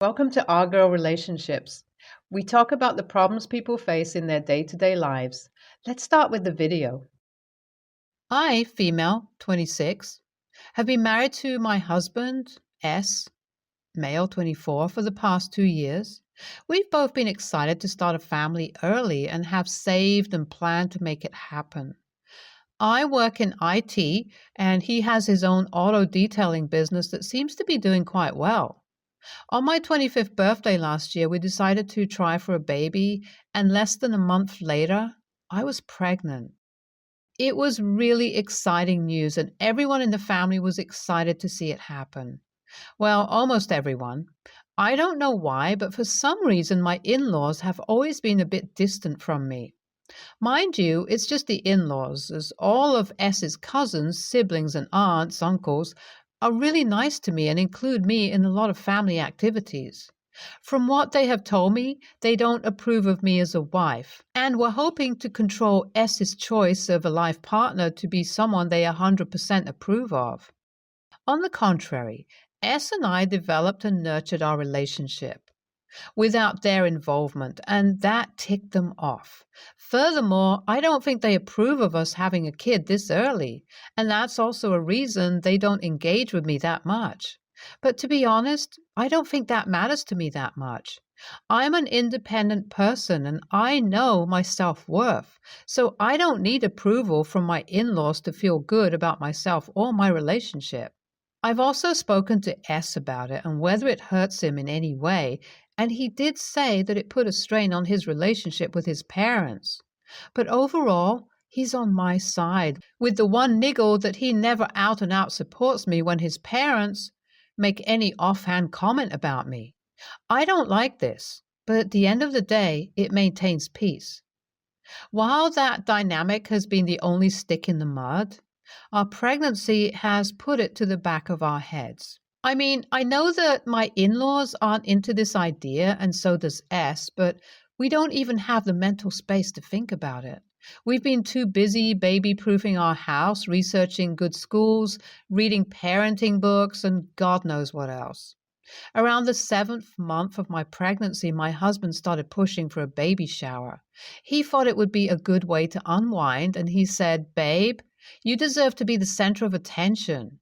Welcome to Our Girl Relationships. We talk about the problems people face in their day-to-day lives. Let's start with the video. I, female, 26, have been married to my husband, S, male, 24, for the past 2 years. We've both been excited to start a family early and have saved and planned to make it happen. I work in IT and he has his own auto detailing business that seems to be doing quite well. On my 25th birthday last year, we decided to try for a baby, and less than a month later, I was pregnant. It was really exciting news, and everyone in the family was excited to see it happen. Well, almost everyone. I don't know why, but for some reason, my in laws have always been a bit distant from me. Mind you, it's just the in laws, as all of S's cousins, siblings, and aunts, uncles are really nice to me and include me in a lot of family activities. From what they have told me, they don't approve of me as a wife and were hoping to control S's choice of a life partner to be someone they 100% approve of. On the contrary, S and I developed and nurtured our relationship without their involvement, and that ticked them off. Furthermore, I don't think they approve of us having a kid this early, and that's also a reason they don't engage with me that much. But to be honest, I don't think that matters to me that much. I'm an independent person and I know my self-worth, so I don't need approval from my in-laws to feel good about myself or my relationship. I've also spoken to S about it and whether it hurts him in any way, and he did say that it put a strain on his relationship with his parents. But overall, he's on my side, with the one niggle that he never out and out supports me when his parents make any offhand comment about me. I don't like this, but at the end of the day, it maintains peace. While that dynamic has been the only stick in the mud, our pregnancy has put it to the back of our heads. I mean, I know that my in-laws aren't into this idea, and so does S, but we don't even have the mental space to think about it. We've been too busy baby-proofing our house, researching good schools, reading parenting books, and God knows what else. Around the 7th month of my pregnancy, my husband started pushing for a baby shower. He thought it would be a good way to unwind, and he said, "Babe, you deserve to be the center of attention."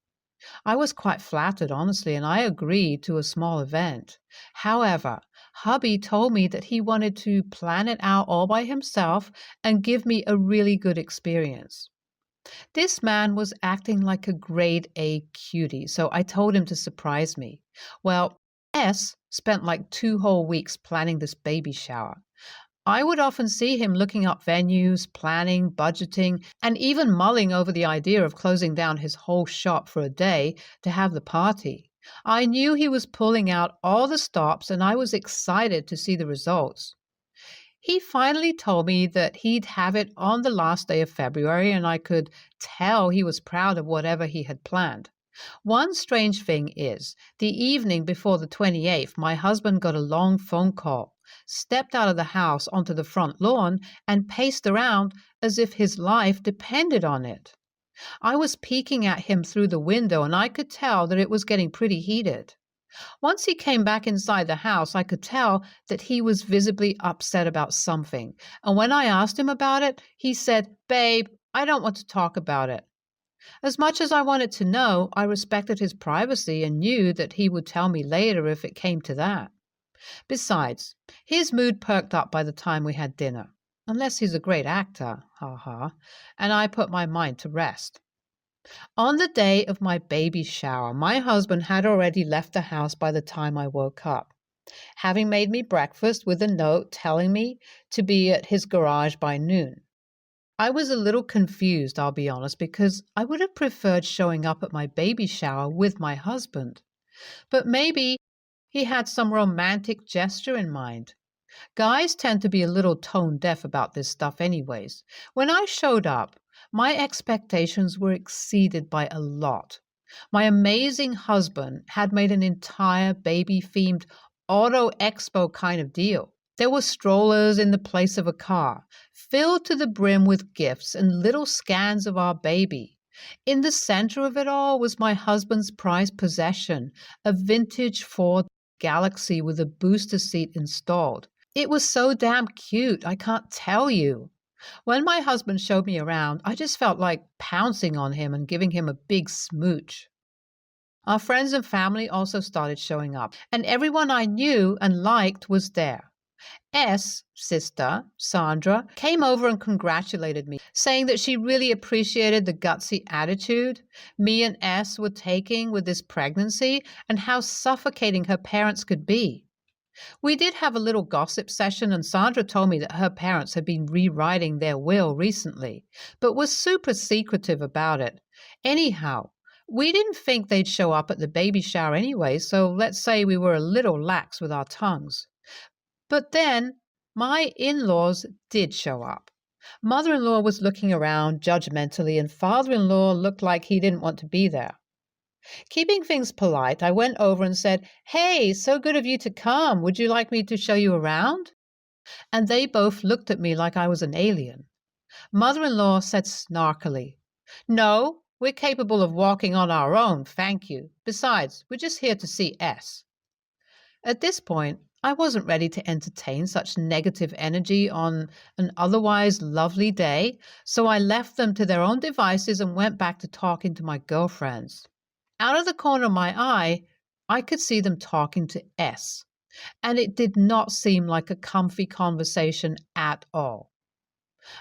I was quite flattered, honestly, and I agreed to a small event. However, Hubby told me that he wanted to plan it out all by himself and give me a really good experience. This man was acting like a grade A cutie, so I told him to surprise me. Well, S spent like 2 whole weeks planning this baby shower. I would often see him looking up venues, planning, budgeting, and even mulling over the idea of closing down his whole shop for a day to have the party. I knew he was pulling out all the stops, and I was excited to see the results. He finally told me that he'd have it on the last day of February, and I could tell he was proud of whatever he had planned. One strange thing is, the evening before the 28th, my husband got a long phone call, stepped out of the house onto the front lawn, and paced around as if his life depended on it. I was peeking at him through the window, and I could tell that it was getting pretty heated. Once he came back inside the house, I could tell that he was visibly upset about something. And when I asked him about it, he said, "Babe, I don't want to talk about it." As much as I wanted to know, I respected his privacy and knew that he would tell me later if it came to that. Besides, his mood perked up by the time we had dinner. Unless he's a great actor, ha ha, and I put my mind to rest. On the day of my baby shower, my husband had already left the house by the time I woke up, having made me breakfast with a note telling me to be at his garage by noon. I was a little confused, I'll be honest, because I would have preferred showing up at my baby shower with my husband. But maybe he had some romantic gesture in mind. Guys tend to be a little tone deaf about this stuff anyways. When I showed up, my expectations were exceeded by a lot. My amazing husband had made an entire baby-themed auto expo kind of deal. There were strollers in the place of a car, filled to the brim with gifts and little scans of our baby. In the center of it all was my husband's prized possession, a vintage Ford galaxy with a booster seat installed. It was so damn cute, I can't tell you. When my husband showed me around, I just felt like pouncing on him and giving him a big smooch. Our friends and family also started showing up, and everyone I knew and liked was there. Sister, Sandra, came over and congratulated me, saying that she really appreciated the gutsy attitude me and S were taking with this pregnancy and how suffocating her parents could be. We did have a little gossip session, and Sandra told me that her parents had been rewriting their will recently, but was super secretive about it. Anyhow, we didn't think they'd show up at the baby shower anyway, so let's say we were a little lax with our tongues. But then my in-laws did show up. Mother-in-law was looking around judgmentally, and father-in-law looked like he didn't want to be there. Keeping things polite, I went over and said, "Hey, so good of you to come. Would you like me to show you around?" And they both looked at me like I was an alien. Mother-in-law said snarkily, "No, we're capable of walking on our own, thank you. Besides, we're just here to see S." At this point, I wasn't ready to entertain such negative energy on an otherwise lovely day, so I left them to their own devices and went back to talking to my girlfriends. Out of the corner of my eye, I could see them talking to S, and it did not seem like a comfy conversation at all.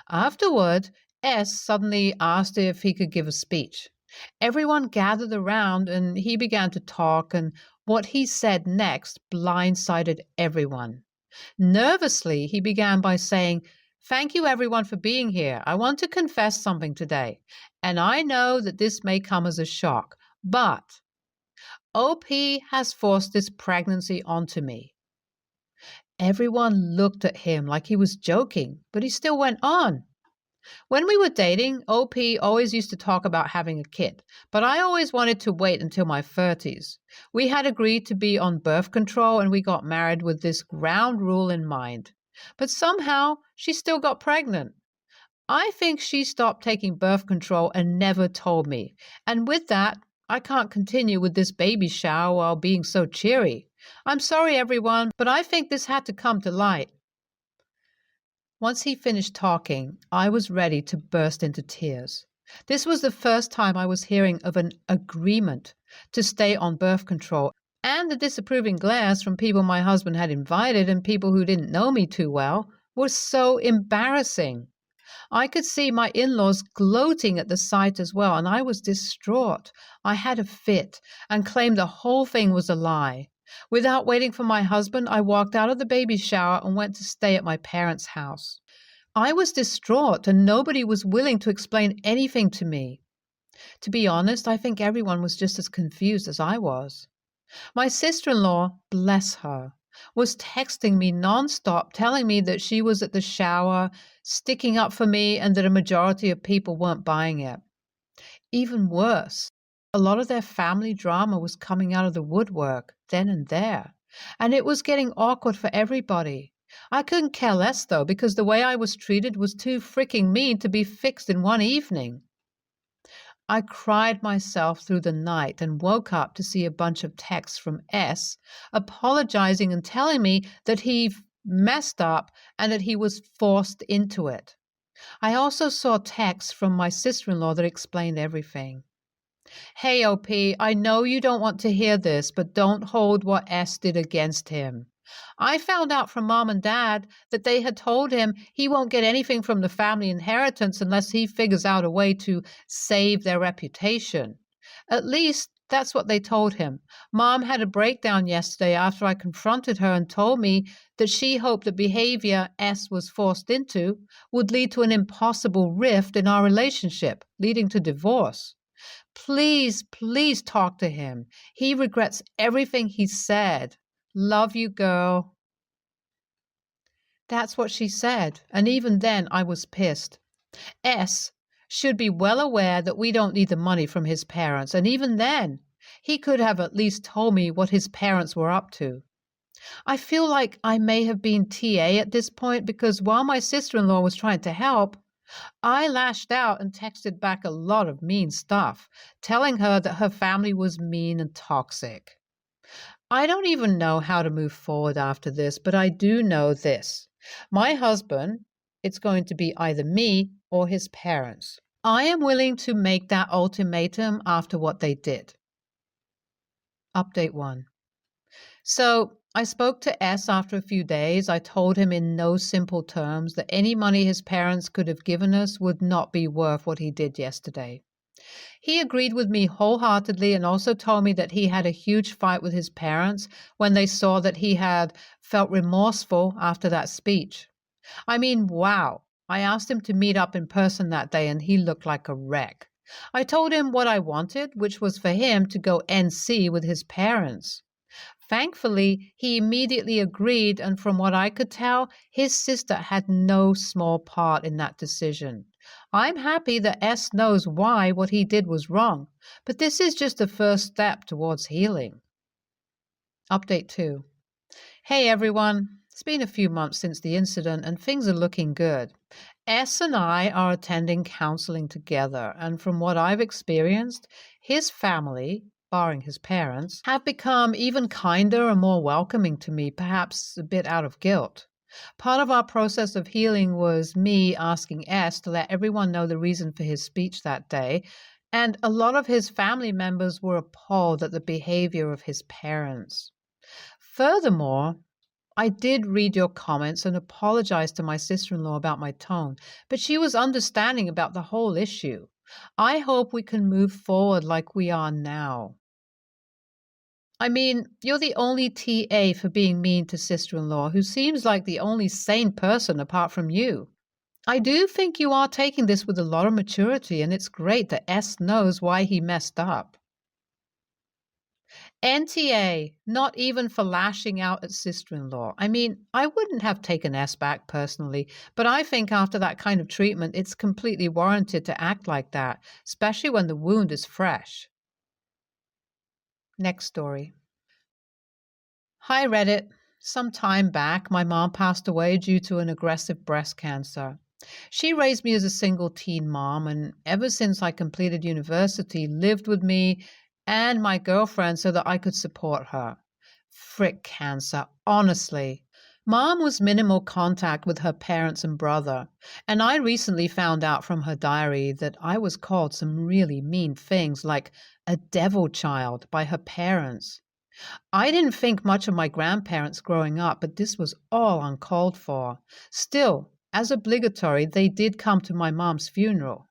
Afterward, S suddenly asked if he could give a speech. Everyone gathered around and he began to talk, and what he said next blindsided everyone. Nervously, he began by saying, "Thank you everyone for being here. I want to confess something today, and I know that this may come as a shock, but OP has forced this pregnancy onto me." Everyone looked at him like he was joking, but he still went on. "When we were dating, OP always used to talk about having a kid, but I always wanted to wait until my 30s. We had agreed to be on birth control and we got married with this ground rule in mind. But somehow she still got pregnant. I think she stopped taking birth control and never told me. And with that, I can't continue with this baby shower while being so cheery. I'm sorry, everyone, but I think this had to come to light." Once he finished talking, I was ready to burst into tears. This was the first time I was hearing of an agreement to stay on birth control, and the disapproving glares from people my husband had invited and people who didn't know me too well was so embarrassing. I could see my in-laws gloating at the sight as well, and I was distraught. I had a fit and claimed the whole thing was a lie. Without waiting for my husband, I walked out of the baby shower and went to stay at my parents' house. I was distraught, and nobody was willing to explain anything to me. To be honest, I think everyone was just as confused as I was. My sister-in-law, bless her, was texting me nonstop, telling me that she was at the shower, sticking up for me, and that a majority of people weren't buying it. Even worse, a lot of their family drama was coming out of the woodwork then and there, and it was getting awkward for everybody. I couldn't care less, though, because the way I was treated was too freaking mean to be fixed in one evening. I cried myself through the night and woke up to see a bunch of texts from S apologizing and telling me that he messed up and that he was forced into it. I also saw texts from my sister-in-law that explained everything. "Hey, OP, I know you don't want to hear this, but don't hold what S did against him. I found out from Mom and Dad that they had told him he won't get anything from the family inheritance unless he figures out a way to save their reputation. At least that's what they told him. Mom had a breakdown yesterday after I confronted her and told me that she hoped the behavior S was forced into would lead to an impossible rift in our relationship, leading to divorce. Please, please talk to him. He regrets everything he said. Love you, girl." That's what she said, and even then I was pissed. S should be well aware that we don't need the money from his parents, and even then, he could have at least told me what his parents were up to. I feel like I may have been TA at this point because while my sister-in-law was trying to help, I lashed out and texted back a lot of mean stuff, telling her that her family was mean and toxic. I don't even know how to move forward after this, but I do know this. My husband, it's going to be either me or his parents. I am willing to make that ultimatum after what they did. Update 1. So I spoke to S after a few days. I told him in no simple terms that any money his parents could have given us would not be worth what he did yesterday. He agreed with me wholeheartedly and also told me that he had a huge fight with his parents when they saw that he had felt remorseful after that speech. I mean, wow. I asked him to meet up in person that day and he looked like a wreck. I told him what I wanted, which was for him to go NC with his parents. Thankfully, he immediately agreed, and from what I could tell, his sister had no small part in that decision. I'm happy that S knows why what he did was wrong, but this is just the first step towards healing. Update 2. Hey everyone, it's been a few months since the incident and things are looking good. S and I are attending counseling together, and from what I've experienced, his family, barring his parents, have become even kinder and more welcoming to me, perhaps a bit out of guilt. Part of our process of healing was me asking S to let everyone know the reason for his speech that day, and a lot of his family members were appalled at the behavior of his parents. Furthermore, I did read your comments and apologize to my sister-in-law about my tone, but she was understanding about the whole issue. I hope we can move forward like we are now. I mean, you're the only TA for being mean to sister-in-law, who seems like the only sane person apart from you. I do think you are taking this with a lot of maturity, and it's great that S knows why he messed up. NTA, not even for lashing out at sister-in-law. I mean, I wouldn't have taken S back personally, but I think after that kind of treatment, it's completely warranted to act like that, especially when the wound is fresh. Next story. Hi, Reddit. Some time back, my mom passed away due to an aggressive breast cancer. She raised me as a single teen mom, and ever since I completed university, lived with me and my girlfriend so that I could support her. Frick cancer, honestly. Mom was minimal contact with her parents and brother, and I recently found out from her diary that I was called some really mean things like a devil child by her parents. I didn't think much of my grandparents growing up, but this was all uncalled for. Still, as obligatory, they did come to my mom's funeral.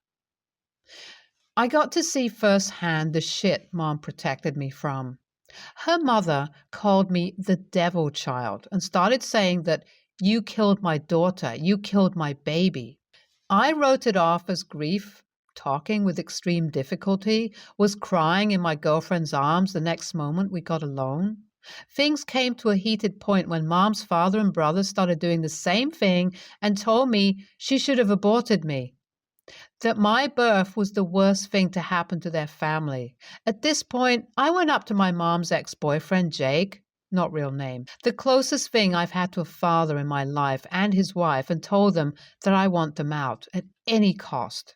I got to see firsthand the shit Mom protected me from. Her mother called me the devil child and started saying that you killed my daughter, you killed my baby. I wrote it off as grief, talking with extreme difficulty, was crying in my girlfriend's arms the next moment we got alone. Things came to a heated point when Mom's father and brother started doing the same thing and told me she should have aborted me. That my birth was the worst thing to happen to their family. At this point, I went up to my mom's ex-boyfriend, Jake, not real name, the closest thing I've had to a father in my life, and his wife, and told them that I want them out at any cost.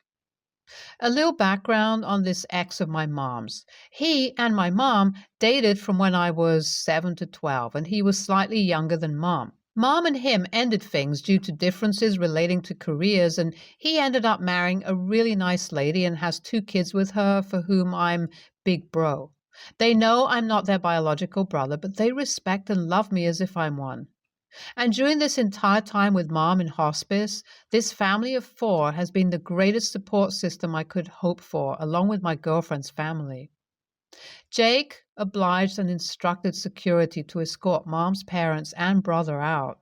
A little background on this ex of my mom's. He and my mom dated from when I was 7 to 12, and he was slightly younger than Mom. Mom and him ended things due to differences relating to careers, and he ended up marrying a really nice lady and has 2 kids with her for whom I'm big bro. They know I'm not their biological brother, but they respect and love me as if I'm one. And during this entire time with Mom in hospice, this family of 4 has been the greatest support system I could hope for, along with my girlfriend's family. Jake obliged and instructed security to escort Mom's parents and brother out.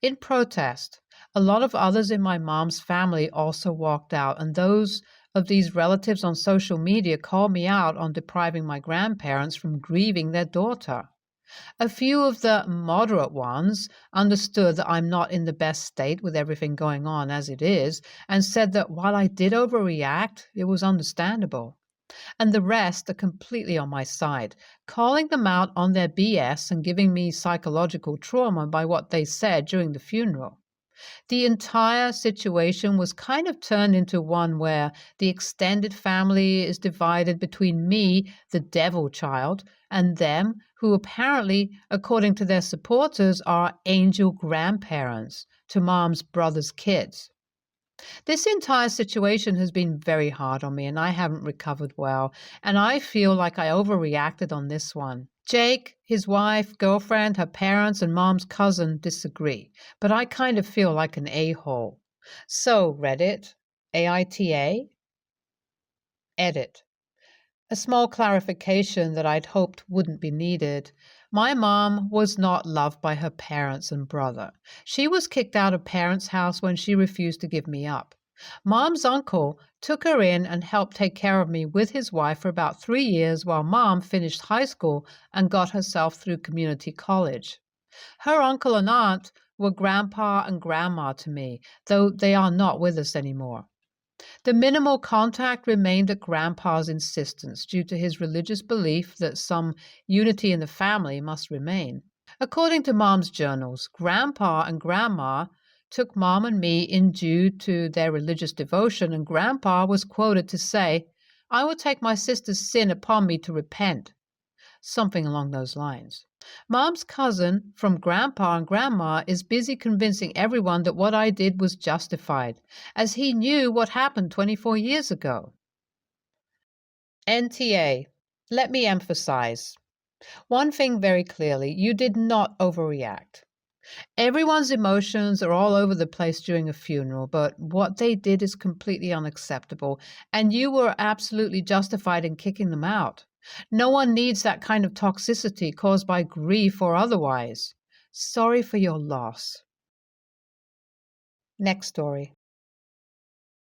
In protest, a lot of others in my mom's family also walked out, and those of these relatives on social media called me out on depriving my grandparents from grieving their daughter. A few of the moderate ones understood that I'm not in the best state with everything going on as it is, and said that while I did overreact, it was understandable. And the rest are completely on my side, calling them out on their BS and giving me psychological trauma by what they said during the funeral. The entire situation was kind of turned into one where the extended family is divided between me, the devil child, and them, who apparently, according to their supporters, are angel grandparents to mom's brother's kids. This entire situation has been very hard on me, and I haven't recovered well, and I feel like I overreacted on this one. Jake, his wife, girlfriend, her parents, and mom's cousin disagree, but I kind of feel like an a-hole. So, Reddit, AITA, edit. A small clarification that I'd hoped wouldn't be needed. My mom was not loved by her parents and brother. She was kicked out of parents' house when she refused to give me up. Mom's uncle took her in and helped take care of me with his wife for about 3 years while mom finished high school and got herself through community college. Her uncle and aunt were grandpa and grandma to me, though they are not with us anymore. The minimal contact remained at Grandpa's insistence due to his religious belief that some unity in the family must remain. According to Mom's journals, Grandpa and Grandma took Mom and me in due to their religious devotion, and Grandpa was quoted to say, "I will take my sister's sin upon me to repent," something along those lines. Mom's cousin from Grandpa and Grandma is busy convincing everyone that what I did was justified, as he knew what happened 24 years ago. NTA, let me emphasize one thing very clearly: you did not overreact. Everyone's emotions are all over the place during a funeral, but what they did is completely unacceptable, and you were absolutely justified in kicking them out. No one needs that kind of toxicity caused by grief or otherwise. Sorry for your loss. Next story.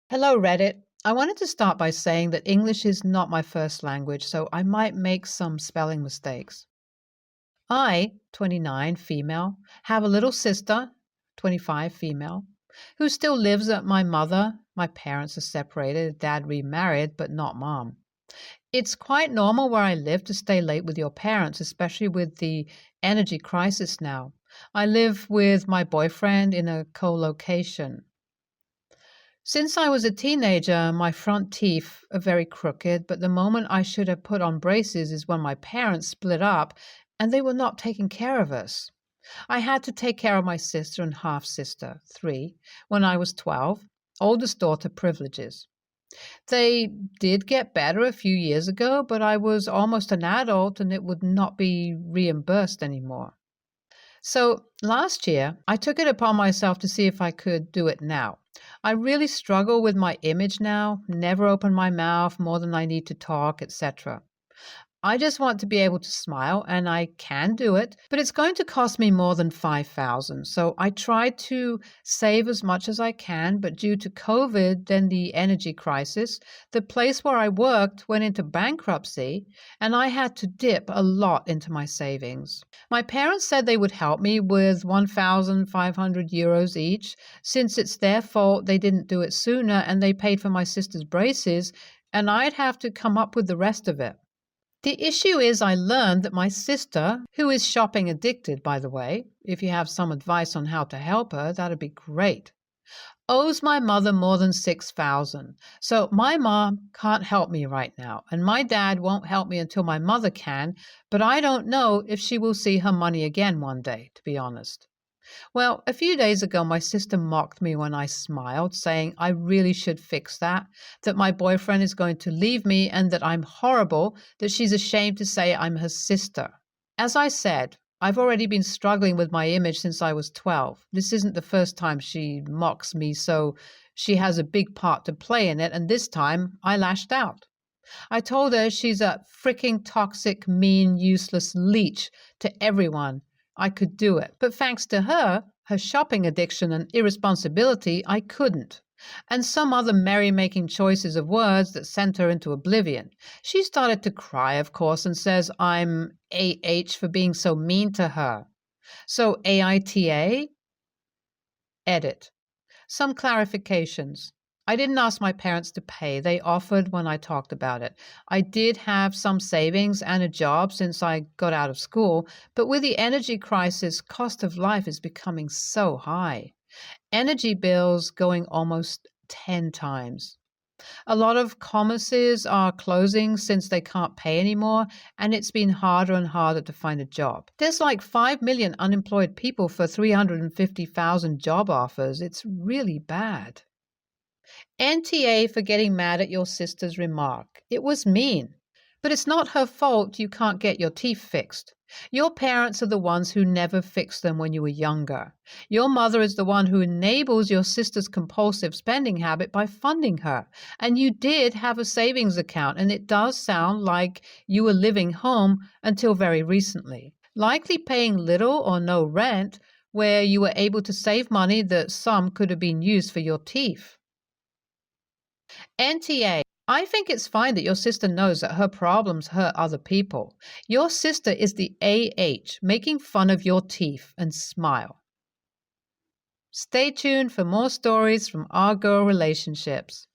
Hello, Reddit. I wanted to start by saying that English is not my first language, so I might make some spelling mistakes. I, 29, female, have a little sister, 25, female, who still lives at my mother. My parents are separated, dad remarried, but not mom. It's quite normal where I live to stay late with your parents, especially with the energy crisis now. I live with my boyfriend in a co-location. Since I was a teenager, my front teeth are very crooked, but the moment I should have put on braces is when my parents split up and they were not taking care of us. I had to take care of my sister and half-sister, 3, when I was 12, oldest daughter privileges. They did get better a few years ago, but I was almost an adult and it would not be reimbursed anymore. So last year, I took it upon myself to see if I could do it now. I really struggle with my image now, never open my mouth more than I need to talk, etc. I just want to be able to smile, and I can do it, but it's going to cost me more than $5,000. So I tried to save as much as I can, but due to COVID, then the energy crisis, the place where I worked went into bankruptcy, and I had to dip a lot into my savings. My parents said they would help me with 1,500 euros each, since it's their fault they didn't do it sooner, and they paid for my sister's braces, and I'd have to come up with the rest of it. The issue is I learned that my sister, who is shopping addicted, by the way, if you have some advice on how to help her, that'd be great, owes my mother more than 6,000. So my mom can't help me right now, and my dad won't help me until my mother can, but I don't know if she will see her money again one day, to be honest. Well, a few days ago, my sister mocked me when I smiled, saying I really should fix that my boyfriend is going to leave me, and that I'm horrible, that she's ashamed to say I'm her sister. As I said, I've already been struggling with my image since I was 12. This isn't the first time she mocks me, so she has a big part to play in it, and this time I lashed out. I told her she's a freaking toxic, mean, useless leech to everyone. I could do it. But thanks to her shopping addiction and irresponsibility, I couldn't. And some other merry-making choices of words that sent her into oblivion. She started to cry, of course, and says I'm AH for being so mean to her. So AITA? Edit. Some clarifications. I didn't ask my parents to pay. They offered when I talked about it. I did have some savings and a job since I got out of school, but with the energy crisis, cost of life is becoming so high. Energy bills going almost 10 times. A lot of commerces are closing since they can't pay anymore, and it's been harder and harder to find a job. There's like 5 million unemployed people for 350,000 job offers. It's really bad. NTA for getting mad at your sister's remark. It was mean. But it's not her fault you can't get your teeth fixed. Your parents are the ones who never fixed them when you were younger. Your mother is the one who enables your sister's compulsive spending habit by funding her. And you did have a savings account, and it does sound like you were living home until very recently. Likely paying little or no rent, where you were able to save money that some could have been used for your teeth. NTA. I think it's fine that your sister knows that her problems hurt other people. Your sister is the AH, making fun of your teeth, and smile. Stay tuned for more stories from our girl relationships.